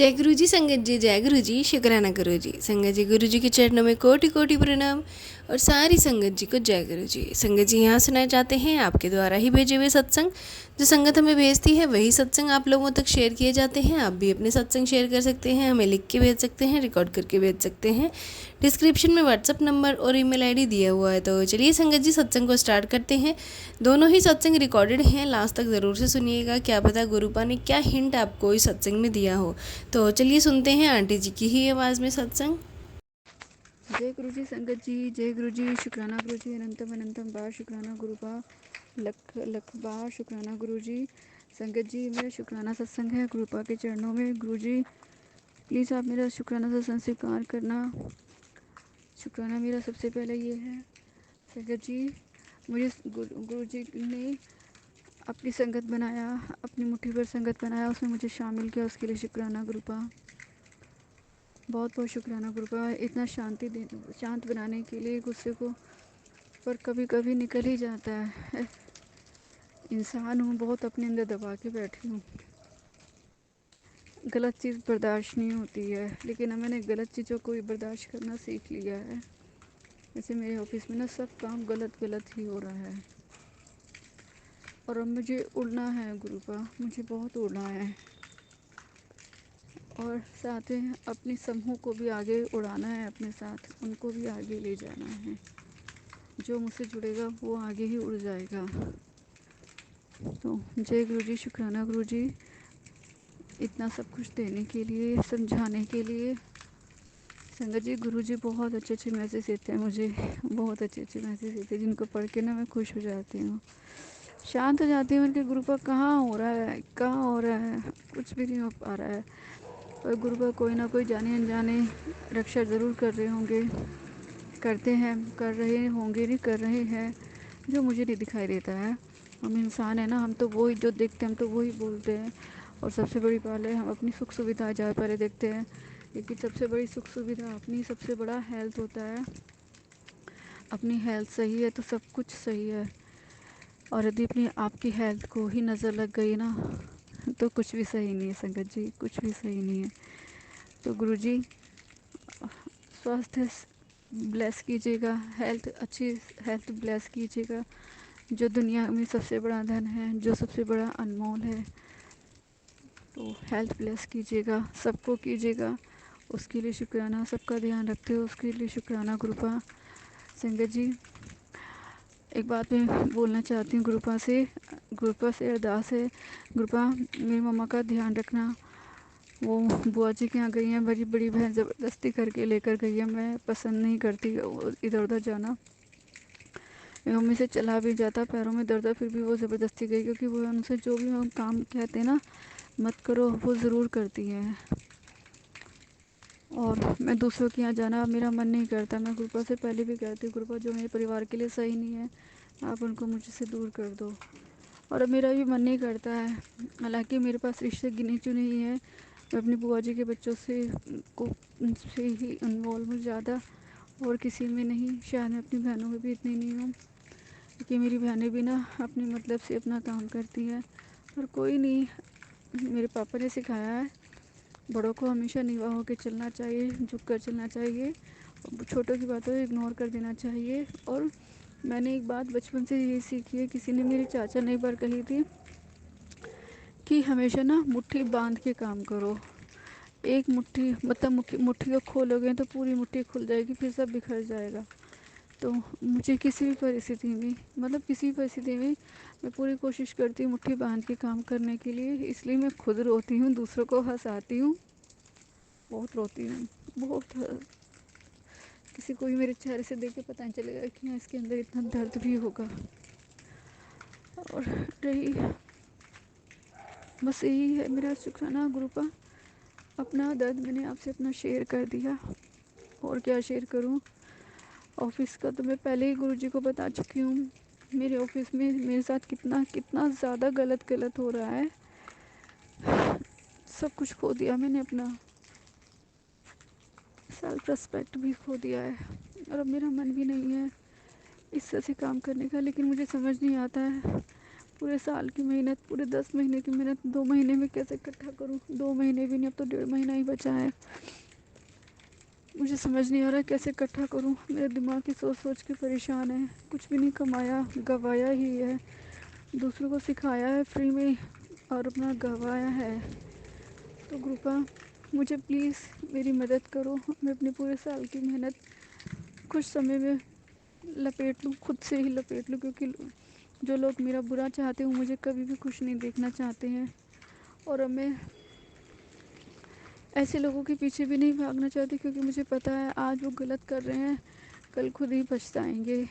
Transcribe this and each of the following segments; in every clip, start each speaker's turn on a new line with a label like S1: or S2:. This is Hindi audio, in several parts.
S1: जय गुरु जी संगत जी, जय गुरु जी, शुक्राना गुरु जी। संगत जी, गुरु जी के चरणों में कोटि कोटि प्रणाम और सारी संगत जी को जय गुरु जी। संगत जी, यहाँ सुनाए जाते हैं आपके द्वारा ही भेजे हुए सत्संग। जो संगत हमें भेजती है वही सत्संग आप लोगों तक शेयर किए जाते हैं। आप भी अपने सत्संग शेयर कर सकते हैं, हमें लिख के भेज सकते हैं, रिकॉर्ड करके भेज सकते हैं। डिस्क्रिप्शन में व्हाट्सअप नंबर और ईमेल आईडी दिया हुआ है। तो चलिए संगत जी, सत्संग को स्टार्ट करते हैं। दोनों ही सत्संग रिकॉर्डेड हैं, लास्ट तक ज़रूर से सुनिएगा। क्या पता गुरुपा ने क्या हिंट आपको इस सत्संग में दिया हो। तो चलिए सुनते हैं आंटी जी की ही आवाज़ में सत्संग।
S2: जय गुरु जी संगत जी, जय गुरु जी, शुक्राना गुरु जी, अनंतम अनंतम बार शुक्राना गुरु बा, लख लख बार शुक्राना गुरु जी। संगत जी, मेरा शुक्राना सत्संग है गुरुपा के चरणों में। गुरु जी प्लीज़ आप मेरा शुक्राना सत्संग स्वीकार करना। शुक्राना मेरा सबसे पहले ये है संगत जी, मुझे गुरु जी ने अपनी संगत बनाया, अपनी मुट्ठी भर संगत बनाया, उसमें मुझे शामिल किया, उसके लिए शुक्राना गुरुपा, बहुत बहुत शुक्राना गुरुपा। इतना शांत बनाने के लिए गुस्से को, पर कभी कभी निकल ही जाता है। इंसान हूँ, बहुत अपने अंदर दबा के बैठी हूँ। गलत चीज़ बर्दाश्त नहीं होती है, लेकिन अब मैंने गलत चीज़ों को भी बर्दाश्त करना सीख लिया है। जैसे मेरे ऑफिस में ना सब काम गलत गलत ही हो रहा है, और अब मुझे उड़ना है गुरुपा, मुझे बहुत उड़ना है, और साथ में अपने समूह को भी आगे उड़ाना है, अपने साथ उनको भी आगे ले जाना है। जो मुझसे जुड़ेगा वो आगे ही उड़ जाएगा। तो जय गुरु जी, शुक्राना गुरु जी, इतना सब कुछ देने के लिए, समझाने के लिए। संगत जी, गुरु जी बहुत अच्छे अच्छे मैसेज देते हैं मुझे, बहुत अच्छे अच्छे मैसेज देते हैं, जिनको पढ़ के ना मैं खुश हो जाती हूँ, शांत हो जाती हूँ। उनके गुरु पर कहाँ हो रहा है, कहाँ हो रहा है, कुछ भी नहीं हो पा रहा है, पर गुरु पर कोई ना कोई जाने अनजाने रक्षा ज़रूर कर रहे होंगे, करते हैं, कर रहे होंगे, नहीं कर रहे हैं, जो मुझे नहीं दिखाई देता है। हम इंसान है ना, हम तो वही जो देखते हैं हम तो वही बोलते हैं। और सबसे बड़ी बात है, हम अपनी सुख सुविधा ज़्यादा पहले देखते हैं, लेकिन सबसे बड़ी सुख सुविधा अपनी, सबसे बड़ा हेल्थ होता है। अपनी हेल्थ सही है तो सब कुछ सही है, और यदि अपनी आपकी हेल्थ को ही नज़र लग गई ना, तो कुछ भी सही नहीं है संगत जी, कुछ भी सही नहीं है। तो गुरु जी, स्वास्थ्य ब्लेस कीजिएगा, हेल्थ अच्छी हेल्थ ब्लेस कीजिएगा, जो दुनिया में सबसे बड़ा धन है, जो सबसे बड़ा अनमोल है। तो हेल्थ ब्लेस कीजिएगा, सबको कीजिएगा, उसके लिए शुक्राना। सबका ध्यान रखते हो उसके लिए शुक्राना गुरुपा। संगत जी, एक बात मैं बोलना चाहती हूँ गुरुपा से अरदास है। गुरुपा, मेरी मम्मा का ध्यान रखना, वो बुआ जी के यहाँ गई हैं, बड़ी बड़ी बहन ज़बरदस्ती करके लेकर गई है, मैं पसंद नहीं करती इधर उधर जाना। मेरी मम्मी से चला भी जाता, पैरों में दर्द है, फिर भी वो ज़बरदस्ती गई, क्योंकि वो उनसे जो भी हम काम कहते हैं ना मत करो, वो ज़रूर करती हैं। और मैं दूसरों के यहाँ जाना मेरा मन नहीं करता। मैं गुरुपा से पहले भी कहती हूँ, गुरुपा जो मेरे परिवार के लिए सही नहीं है, आप उनको मुझसे दूर कर दो। और अब मेरा भी मन नहीं करता है, हालांकि मेरे पास रिश्ते गिने चुने ही हैं। मैं अपनी बुआ जी के बच्चों से को उनसे ही इन्वॉल्व हूँ ज़्यादा, और किसी में नहीं। शायद मैं अपनी बहनों में भी इतनी नहीं हूँ, क्योंकि मेरी बहनें भी ना अपने मतलब से अपना काम करती हैं। और कोई नहीं, मेरे पापा ने सिखाया है, बड़ों को हमेशा नीवा होकर चलना चाहिए, झुक कर चलना चाहिए, छोटों की बातों को इग्नोर कर देना चाहिए। और मैंने एक बात बचपन से ये सीखी है, किसी ने मेरे चाचा ने एक बार कही थी कि हमेशा ना मुट्ठी बांध के काम करो। एक मुट्ठी मतलब मुट्ठी को खोलोगे तो पूरी मुट्ठी खुल जाएगी, फिर सब बिखर जाएगा। तो मुझे किसी भी परिस्थिति में, मतलब किसी भी परिस्थिति में मैं पूरी कोशिश करती हूँ मुट्ठी बांध के काम करने के लिए। इसलिए मैं खुद रोती हूँ, दूसरों को हंसाती हूँ, बहुत रोती हूँ, बहुत। किसी को भी मेरे चेहरे से देख के पता नहीं चलेगा कि हाँ, इसके अंदर इतना दर्द भी होगा। और रही बस यही है मेरा शुक्राना गुरुपा, अपना दर्द मैंने आपसे अपना शेयर कर दिया, और क्या शेयर करूँ। ऑफिस का तो मैं पहले ही गुरुजी को बता चुकी हूँ, मेरे ऑफिस में मेरे साथ कितना कितना ज़्यादा गलत हो रहा है। सब कुछ खो दिया मैंने, अपना सेल्फ रिस्पेक्ट भी खो दिया है, और अब मेरा मन भी नहीं है इस तरह से काम करने का। लेकिन मुझे समझ नहीं आता है पूरे साल की मेहनत, पूरे 10 महीने की मेहनत 2 महीने में कैसे इकट्ठा करूँ? 2 महीने भी नहीं, अब तो 1.5 महीना ही बचा है। मुझे समझ नहीं आ रहा कैसे इकट्ठा करूँ। मेरा दिमाग ही सोच सोच के परेशान है। कुछ भी नहीं कमाया, गवाया ही है। दूसरों को सिखाया है फ्री में और अपना गवाया है। तो कृपा मुझे प्लीज़ मेरी मदद करो। मैं अपने पूरे साल की मेहनत कुछ समय में लपेट लूँ, खुद से ही लपेट लूँ, क्योंकि जो लोग मेरा बुरा चाहते हैं वो मुझे कभी भी खुश नहीं देखना चाहते हैं। और अब मैं ऐसे लोगों के पीछे भी नहीं भागना चाहती, क्योंकि मुझे पता है आज वो गलत कर रहे हैं, कल खुद ही पछताएंगे।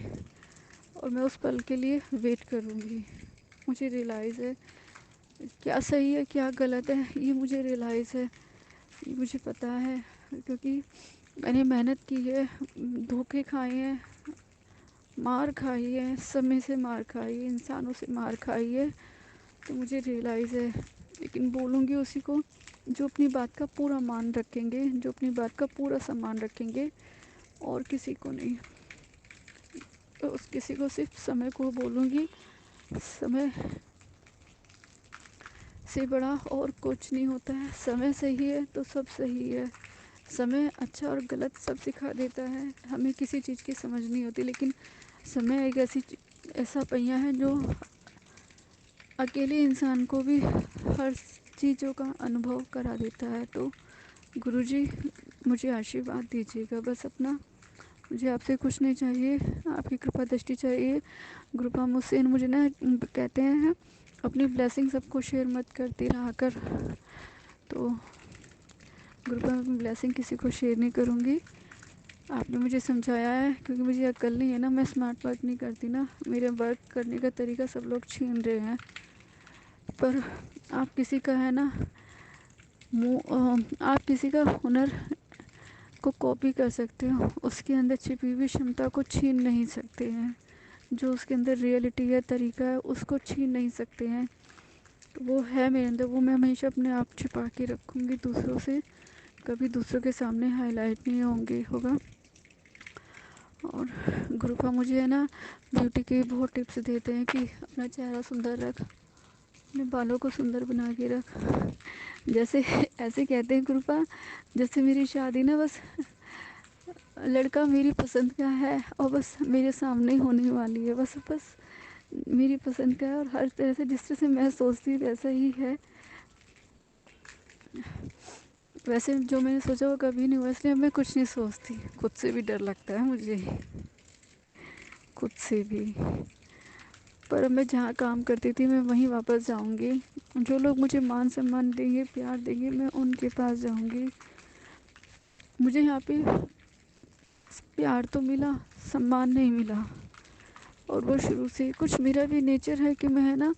S2: और मैं उस पल के लिए वेट करूँगी। मुझे रियलाइज़ है क्या सही है क्या गलत है, ये मुझे रियलाइज़ है, ये मुझे पता है, क्योंकि मैंने मेहनत की है, धोखे खाए हैं, मार खाई है, समय से मार खाई है, इंसानों से मार खाई है। तो मुझे रियलाइज़ है, लेकिन बोलूँगी उसी को जो अपनी बात का पूरा मान रखेंगे, जो अपनी बात का पूरा सम्मान रखेंगे, और किसी को नहीं। तो उस किसी को सिर्फ समय को बोलूँगी। समय से बड़ा और कुछ नहीं होता है। समय सही है तो सब सही है। समय अच्छा और गलत सब सिखा देता है। हमें किसी चीज़ की समझ नहीं होती, लेकिन समय एक ऐसा पहिया है जो अकेले इंसान को भी हर चीज़ों का अनुभव करा देता है। तो गुरुजी मुझे आशीर्वाद दीजिएगा बस अपना। मुझे आपसे कुछ नहीं चाहिए, आपकी कृपा दृष्टि चाहिए। कृपा मुझसे मुझे ना कहते हैं अपनी ब्लेसिंग सबको शेयर मत करती रहा कर। तो कृपा मैं ब्लेसिंग किसी को शेयर नहीं करूँगी। आपने मुझे समझाया है, क्योंकि मुझे अक्ल नहीं है ना, मैं स्मार्ट वर्क नहीं करती ना, मेरे वर्क करने का तरीका सब लोग छीन रहे हैं। पर आप किसी का है ना आप किसी का हुनर को कॉपी कर सकते हो, उसके अंदर छिपी हुई क्षमता को छीन नहीं सकते हैं। जो उसके अंदर रियलिटी है, तरीका है, उसको छीन नहीं सकते हैं। तो वो है मेरे अंदर, वो मैं हमेशा अपने आप छिपा के रखूँगी दूसरों से, कभी दूसरों के सामने हाईलाइट नहीं होगा। और गुरुपा मुझे है ना ब्यूटी के बहुत टिप्स देते हैं कि अपना चेहरा सुंदर रख, अपने बालों को सुंदर बना के रख। जैसे ऐसे कहते हैं गुरुपा, जैसे मेरी शादी ना बस लड़का मेरी पसंद का है और बस मेरे सामने ही होने वाली है। बस मेरी पसंद का है, और हर तरह से जिस तरह से मैं सोचती वैसा ही है। वैसे जो मैंने सोचा वो कभी नहीं हुआ, इसलिए मैं कुछ नहीं सोचती। खुद से भी डर लगता है मुझे, खुद से भी। पर अब मैं जहाँ काम करती थी मैं वहीं वापस जाऊंगी। जो लोग मुझे मान सम्मान देंगे, प्यार देंगे, मैं उनके पास जाऊंगी। मुझे यहाँ पे प्यार तो मिला, सम्मान नहीं मिला। और वो शुरू से कुछ मेरा भी नेचर है कि मैं है ना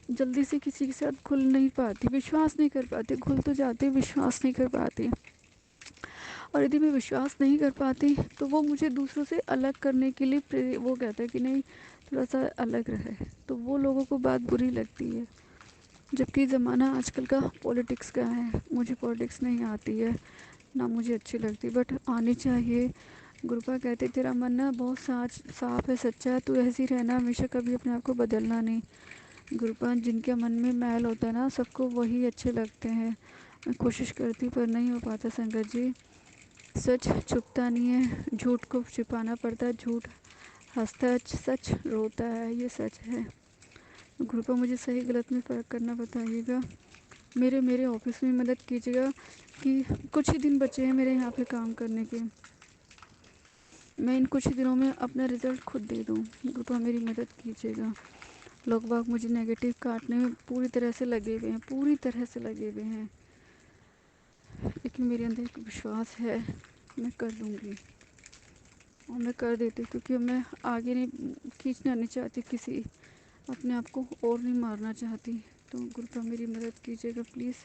S2: जल्दी से किसी के साथ खुल नहीं पाती, विश्वास नहीं कर पाती। खुल तो जाती, विश्वास नहीं कर पाती। और यदि मैं विश्वास नहीं कर पाती तो वो मुझे दूसरों से अलग करने के लिए वो कहता है कि नहीं थोड़ा सा अलग रहे, तो वो लोगों को बात बुरी लगती है। जबकि ज़माना आजकल का पॉलिटिक्स का है, मुझे पॉलिटिक्स नहीं आती है ना मुझे अच्छी लगती, बट आनी चाहिए। गुरुपा कहते तेरा मन ना बहुत साफ है, सच्चा है, तू ऐसे ही रहना हमेशा, कभी अपने आप को बदलना नहीं। गुरुपा जिनके मन में मैल होता है ना सबको वही अच्छे लगते हैं। मैं कोशिश करती पर नहीं हो पाता संगत जी। सच छुपता नहीं है, झूठ को छिपाना पड़ता है। झूठ हंसता है, सच रोता है, ये सच है। गुरुपा मुझे सही गलत में फ़र्क करना बताइएगा। मेरे मेरे ऑफिस में मदद कीजिएगा कि कुछ ही दिन बचे हैं मेरे यहाँ पे काम करने के। मैं इन कुछ ही दिनों में अपना रिज़ल्ट खुद दे दूँ। कृपया मेरी मदद कीजिएगा। लोग बाग मुझे नेगेटिव काटने में पूरी तरह से लगे हुए हैं, पूरी तरह से लगे हुए हैं, लेकिन मेरे अंदर एक विश्वास है मैं कर लूँगी। और मैं कर देती हूँ, क्योंकि मैं आगे नहीं खींचना नहीं चाहती किसी, अपने आप को और नहीं मारना चाहती। तो कृपया मेरी मदद कीजिएगा, प्लीज़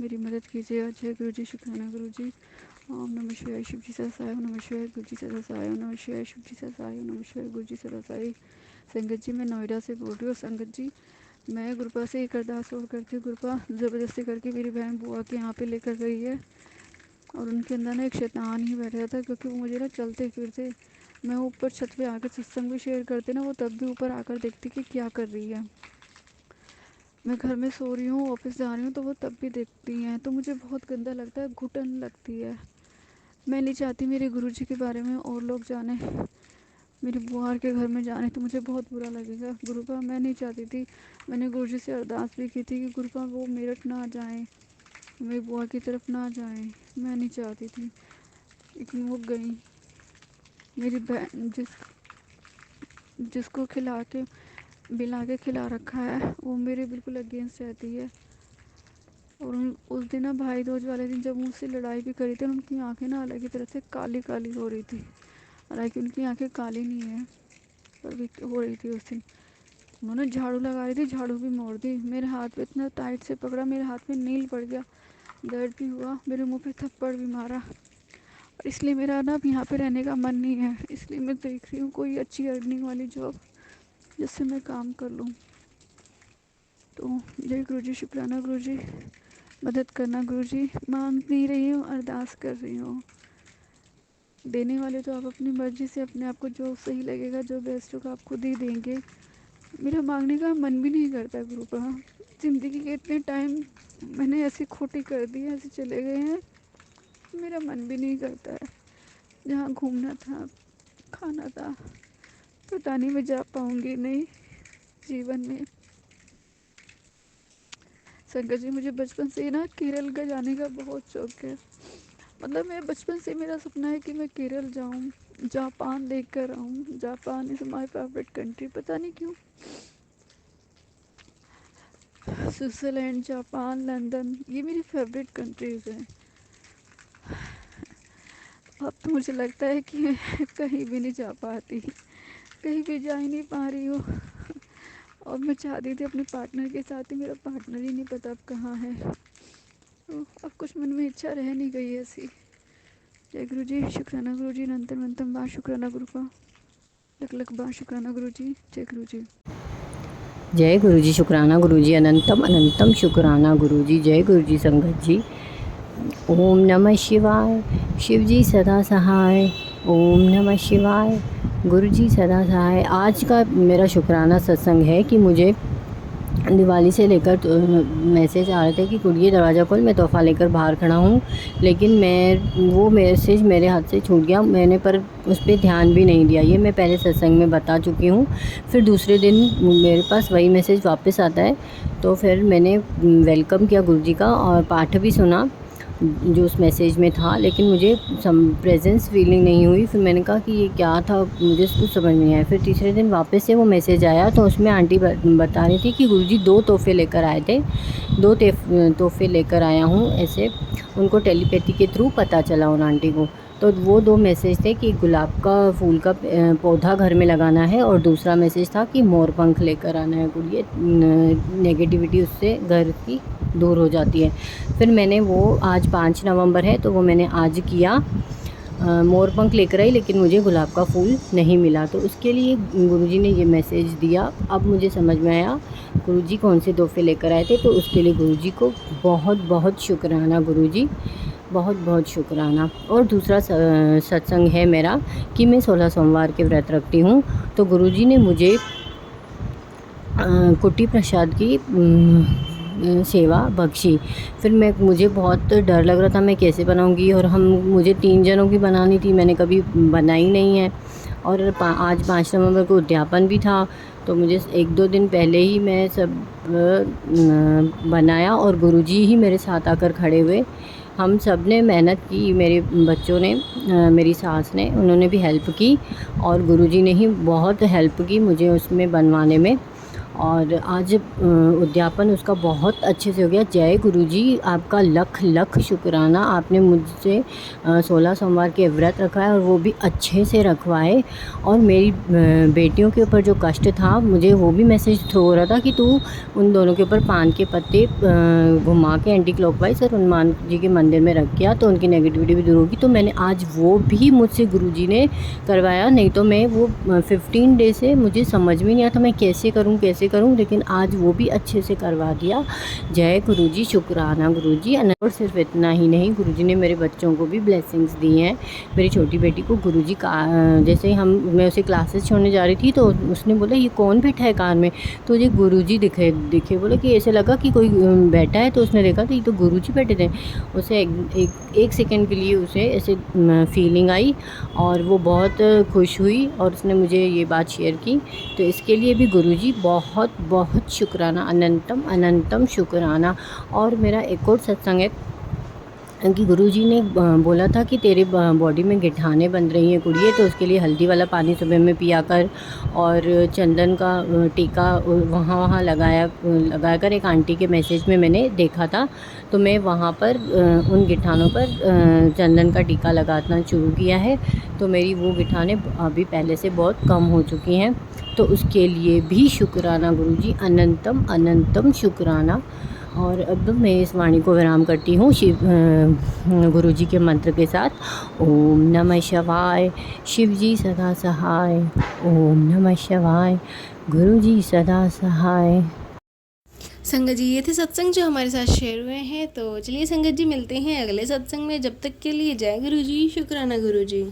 S2: मेरी मदद कीजिएगा। जय गुरु जी, शुक्राना गुरु जी। ओम नमः शिवाय, शिव जी सदा ओम नमः शिवाय, गुरु जी सदा ओम नमः शिवाय, शिव जी सदा ओम नमः शिवाय, गुरु जी सदा। संगत जी मैं नोएडा से बोल रही हूँ। संगत जी मैं गुरुपा से एक अरदास और करती हूँ। गुरुपा ज़बरदस्ती करके मेरी बहन बुआ के यहाँ पे लेकर गई है, और उनके अंदर ना एक शैतान ही बैठा था, क्योंकि वो मुझे ना चलते फिरते, मैं ऊपर छत पे आकर सत्संग भी शेयर करते ना, वो तब भी ऊपर आकर देखती कि क्या कर रही है। मैं घर में सो रही हूँ, ऑफिस जा रही हूँ, तो वो तब भी देखती हैं, तो मुझे बहुत गंदा लगता है, घुटन लगती है। मैं नहीं चाहती मेरे गुरुजी के बारे में और लोग जाने, मेरी बुआ के घर में जाने, तो मुझे बहुत बुरा लगेगा। गुरुपा मैं नहीं चाहती थी, मैंने गुरुजी से अरदास भी की थी कि गुरुपा वो मेरठ ना जाएं, मेरी बुआ की तरफ ना जाएं, मैं नहीं चाहती थी, लेकिन वो गई। मेरी बहन जिसको खिला के बिला के खिला रखा है, वो मेरे बिल्कुल अगेंस्ट रहती है। और उस दिन ना भाई दूज वाले दिन जब मुझसे लड़ाई भी करी थी, उनकी आंखें ना अलग ही तरह से काली काली हो रही थी। हालांकि उनकी आंखें काली नहीं है, पर भी हो रही थी उस दिन। उन्होंने झाड़ू लगा रही थी, झाड़ू भी मोड़ दी, मेरे हाथ पे इतना टाइट से पकड़ा, मेरे हाथ में नील पड़ गया, दर्द भी हुआ, मेरे मुंह पे थप्पड़ भी मारा। और इसलिए मेरा ना अब यहाँ पे रहने का मन नहीं है, इसलिए मैं देख रही हूँ कोई अच्छी अर्निंग वाली जॉब जिससे मैं काम कर लूँ। तो जय गुरुजी, शुक्राना गुरुजी, मदद करना गुरुजी। मांग नहीं रही हूँ, अरदास कर रही हूँ। देने वाले तो आप अपनी मर्जी से अपने आप को जो सही लगेगा, जो बेस्ट होगा, आप खुद ही देंगे। मेरा मांगने का मन भी नहीं करता गुरुपा। ज़िंदगी के इतने टाइम मैंने ऐसी खोटी कर दी, ऐसे चले गए हैं, मेरा मन भी नहीं करता है। जहाँ घूमना था, खाना था, पता नहीं मैं जा पाऊँगी नहीं जीवन में। शंकर जी, मुझे बचपन से ही ना केरल का जाने का बहुत शौक है। मतलब मैं बचपन से मेरा सपना है कि मैं केरल जाऊँ, जापान देख कर आऊँ। Japan is my favourite country, पता नहीं क्यों। स्विट्ज़रलैंड, जापान, लंदन, ये मेरी फेवरेट कंट्रीज़ हैं। अब तो मुझे लगता है कि मैं कहीं भी नहीं जा पाती, कहीं भी जा ही नहीं पा रही हूँ। और मैं चाहती थी अपने पार्टनर के साथ ही, मेरा पार्टनर ही नहीं पता अब कहाँ है। तो अब कुछ मन में इच्छा रह नहीं गई ऐसी। जय गुरु जी, शुक्राना गुरु जी, अनंतम अनंतम बा शुक्राना गुरु का, लख लख बा शुक्राना गुरु जी। जय गुरु जी।
S3: जय गुरु जी, शुक्राना गुरु जी, अनंतम अनंतम शुक्राना गुरु जी। जय गुरु जी संगत जी। ओम नमः शिवाय। शिव जी सदा सहाय। ओम नमः शिवाय। गुरु जी सदा सहाय। आज का मेरा शुक्राना सत्संग है कि मुझे दिवाली से लेकर मैसेज आ रहे थे कि कुड़िए दरवाज़ा खोल, मैं तोहफ़ा लेकर बाहर खड़ा हूँ, लेकिन मैं वो मैसेज मेरे हाथ से छूट गया, मैंने पर उस पर ध्यान भी नहीं दिया। ये मैं पहले सत्संग में बता चुकी हूँ। फिर दूसरे दिन मेरे पास वही मैसेज वापस आता है, तो फिर मैंने वेलकम किया गुरुजी का और पाठ भी सुना जो उस मैसेज में था, लेकिन मुझे प्रेजेंस फीलिंग नहीं हुई। फिर मैंने कहा कि ये क्या था, मुझे कुछ समझ नहीं आया। फिर तीसरे दिन वापस से वो मैसेज आया, तो उसमें आंटी बता रही थी कि गुरुजी 2 तोहफ़े लेकर आए थे, 2 तोहफ़े लेकर आया हूँ, ऐसे उनको टेलीपैथी के थ्रू पता चला उन आंटी को। तो वो 2 मैसेज थे कि गुलाब का फूल का पौधा घर में लगाना है, और दूसरा मैसेज था कि मोर पंख लेकर आना है गुड़िया, नेगेटिविटी उससे घर की दूर हो जाती है। फिर मैंने वो, आज 5 नवंबर है, तो वो मैंने आज किया, मोर पंख लेकर आई, लेकिन मुझे गुलाब का फूल नहीं मिला। तो उसके लिए गुरुजी ने ये मैसेज दिया। अब मुझे समझ में आया गुरुजी कौन से तोहफ़े लेकर आए थे, तो उसके लिए गुरुजी को बहुत बहुत शुक्राना गुरुजी, बहुत बहुत शुक्राना। और दूसरा सत्संग है मेरा कि मैं 16 सोमवार के व्रत रखती हूँ, तो गुरुजी ने मुझे कुट्टी प्रसाद की सेवा बख्शी। फिर मुझे बहुत डर लग रहा था मैं कैसे बनाऊंगी, और मुझे 3 जनों की बनानी थी, मैंने कभी बनाई नहीं है। और आज 5 नवंबर को उद्यापन भी था, तो मुझे 1-2 दिन पहले ही मैं सब बनाया, और गुरुजी ही मेरे साथ आकर खड़े हुए। हम सब ने मेहनत की, मेरे बच्चों ने, मेरी सास ने, उन्होंने भी हेल्प की, और गुरुजी ने ही बहुत हेल्प की मुझे उसमें बनवाने में। और आज उद्यापन उसका बहुत अच्छे से हो गया। जय गुरुजी, आपका लख लख शुक्राना। आपने मुझसे 16 सोमवार के व्रत रखा है, और वो भी अच्छे से रखवाए। और मेरी बेटियों के ऊपर जो कष्ट था, मुझे वो भी मैसेज थ्रू हो रहा था कि तू उन दोनों के ऊपर पान के पत्ते घुमा के एंटी क्लॉकवाइज और हनुमान जी के मंदिर में रख किया, तो उनकी नेगेटिविटी भी दूर होगी। तो मैंने आज वो भी मुझसे गुरुजी ने करवाया, नहीं तो मैं वो 15 डे से मुझे समझ में नहीं आता मैं कैसे करूँ कैसे करूं, लेकिन आज वो भी अच्छे से करवा दिया। जय गुरुजी, शुक्राना गुरुजी। और सिर्फ इतना ही नहीं, गुरुजी ने मेरे बच्चों को भी ब्लेसिंग्स दी हैं। मेरी छोटी बेटी को गुरुजी का जैसे मैं उसे क्लासेस छोड़ने जा रही थी तो उसने बोला ये कौन बैठा है कार में, तो मुझे गुरुजी दिखे बोला कि ऐसे लगा कि कोई बैठा है, तो उसने देखा तो ये तो गुरुजी बैठे थे। उसे एक सेकंड के लिए उसे ऐसे फीलिंग आई और वो बहुत खुश हुई और उसने मुझे ये बात शेयर की। तो इसके लिए भी गुरुजी बहुत बहुत शुक्राना, अनंतम अनंतम शुक्राना। और मेरा एक और सत्संग है कि गुरुजी ने बोला था कि तेरे बॉडी में गिठाने बन रही हैं कुड़िए, तो उसके लिए हल्दी वाला पानी सुबह में पिया कर और चंदन का टीका वहाँ लगा कर, एक आंटी के मैसेज में मैंने देखा था, तो मैं वहाँ पर उन गिठानों पर चंदन का टीका लगाना शुरू किया है। तो मेरी वो गिठाने अभी पहले से बहुत कम हो चुकी हैं, तो उसके लिए भी शुक्राना गुरुजी, अनंतम अनंतम शुक्राना। और अब मैं इस वाणी को विराम करती हूँ गुरुजी के मंत्र के साथ। ओम नमः शिवाय, शिवजी सदा सहाय। ओम नमः शिवाय, गुरुजी सदा सहाय।
S1: संगत जी, ये थे सत्संग जो हमारे साथ शेयर हुए हैं। तो चलिए संगत जी, मिलते हैं अगले सत्संग में। जब तक के लिए जय गुरुजी, शुक्राना गुरुजी।